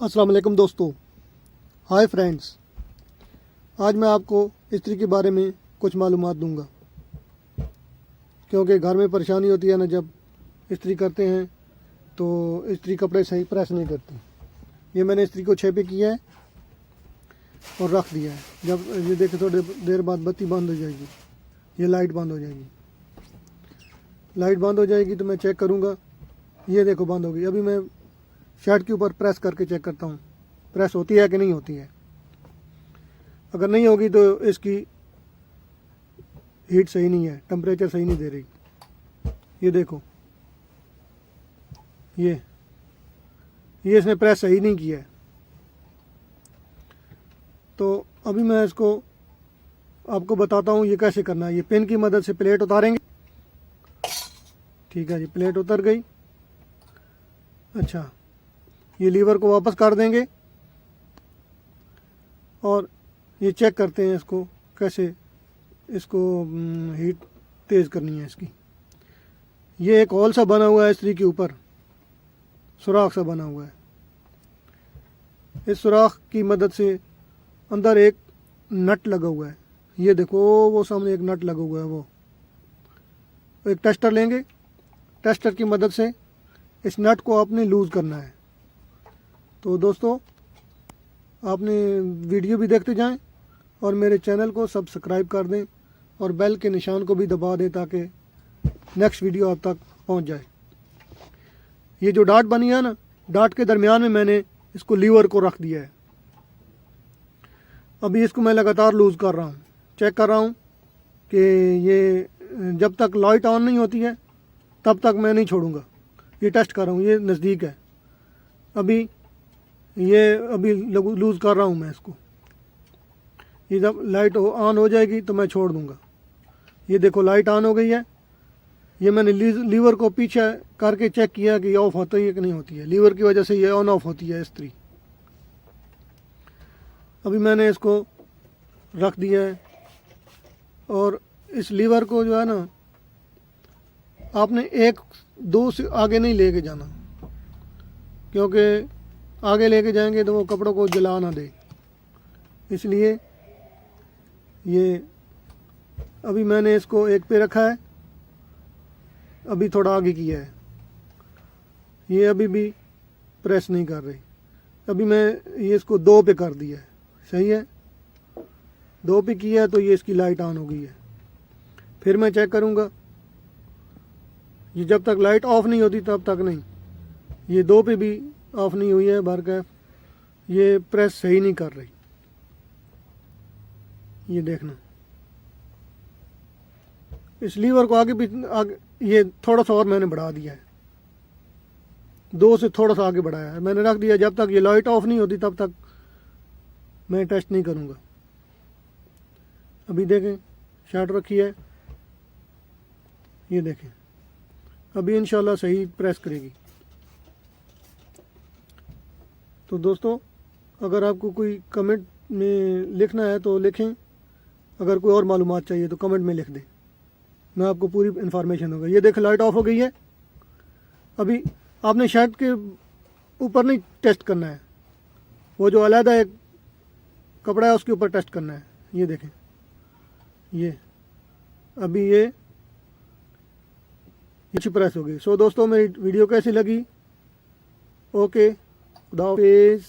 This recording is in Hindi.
अस्सलाम वालेकुम दोस्तों, हाय फ्रेंड्स। आज मैं आपको इस्त्री के बारे में कुछ मालूमात दूंगा, क्योंकि घर में परेशानी होती है ना, जब इस्त्री करते हैं तो इस्त्री कपड़े सही प्रेस नहीं करती। ये मैंने इस्त्री को 6 पे किया है और रख दिया है। जब ये देखे थोड़ी देर बाद बत्ती बंद हो जाएगी, ये लाइट बंद हो जाएगी। लाइट बंद हो जाएगी तो मैं चेक करूँगा। ये देखो बंद हो गई। अभी मैं शर्ट के ऊपर प्रेस करके चेक करता हूँ प्रेस होती है कि नहीं होती है। अगर नहीं होगी तो इसकी हीट सही नहीं है, टेम्परेचर सही नहीं दे रही। ये देखो, ये इसने प्रेस सही नहीं किया है। तो अभी मैं इसको आपको बताता हूँ ये कैसे करना है। ये पेन की मदद से प्लेट उतारेंगे। ठीक है जी, प्लेट उतर गई। अच्छा, ये लीवर को वापस कर देंगे और ये चेक करते हैं इसको कैसे, इसको हीट तेज़ करनी है इसकी। ये एक होल सा बना हुआ है इस्त्री के ऊपर, सुराख सा बना हुआ है। इस सुराख की मदद से अंदर एक नट लगा हुआ है। ये देखो, वो सामने एक नट लगा हुआ है। वो एक टेस्टर लेंगे, टेस्टर की मदद से इस नट को आपने लूज़ करना है। तो दोस्तों, आपने वीडियो भी देखते जाएं और मेरे चैनल को सब्सक्राइब कर दें और बेल के निशान को भी दबा दें ताकि नेक्स्ट वीडियो आप तक पहुंच जाए। ये जो डाट बनी है ना, डाट के दरमियान में मैंने इसको लीवर को रख दिया है। अभी इसको मैं लगातार लूज़ कर रहा हूँ, चेक कर रहा हूँ कि ये जब तक लाइट ऑन नहीं होती है तब तक मैं नहीं छोड़ूंगा। ये टेस्ट कर रहा हूँ, ये नज़दीक है। अभी लूज़ कर रहा हूँ मैं इसको। ये जब लाइट ऑन हो जाएगी तो मैं छोड़ दूँगा। ये देखो, लाइट ऑन हो गई है। ये मैंने लीवर को पीछे करके चेक किया कि ऑफ होती है कि नहीं होती है। लीवर की वजह से ये ऑन ऑफ होती है इस्त्री। अभी मैंने इसको रख दिया है और इस लीवर को जो है ना, आपने 1-2 से आगे नहीं लेके जाना, क्योंकि आगे लेके जाएंगे तो वो कपड़ों को जला ना दे। इसलिए ये अभी मैंने इसको 1 पे रखा है, अभी थोड़ा आगे किया है। ये अभी भी प्रेस नहीं कर रही। अभी मैं ये इसको 2 पे कर दिया है। सही है, 2 पे किया है तो ये इसकी लाइट ऑन हो गई है। फिर मैं चेक करूँगा। ये जब तक लाइट ऑफ नहीं होती तब तक नहीं। ये 2 पे भी ऑफ नहीं हुई है बारकैफ। ये प्रेस सही नहीं कर रही। ये देखना, इस लीवर को आगे ये थोड़ा सा और मैंने बढ़ा दिया है। 2 से थोड़ा सा आगे बढ़ाया है मैंने, रख दिया। जब तक ये लाइट ऑफ नहीं होती तब तक मैं टेस्ट नहीं करूँगा। अभी देखें, शर्ट रखी है, ये देखें, अभी इंशाल्लाह सही प्रेस करेगी। तो दोस्तों, अगर आपको कोई कमेंट में लिखना है तो लिखें। अगर कोई और मालूमात चाहिए तो कमेंट में लिख दें, मैं आपको पूरी इन्फॉर्मेशन दूंगा। ये देखें, लाइट ऑफ हो गई है। अभी आपने शर्ट के ऊपर नहीं टेस्ट करना है, वो जो अलहदा एक कपड़ा है उसके ऊपर टेस्ट करना है। ये देखें, ये अभी ये अच्छी प्रेस हो गई। सो दोस्तों, मेरी वीडियो कैसी लगी? ओके, खुदा हाफिज़।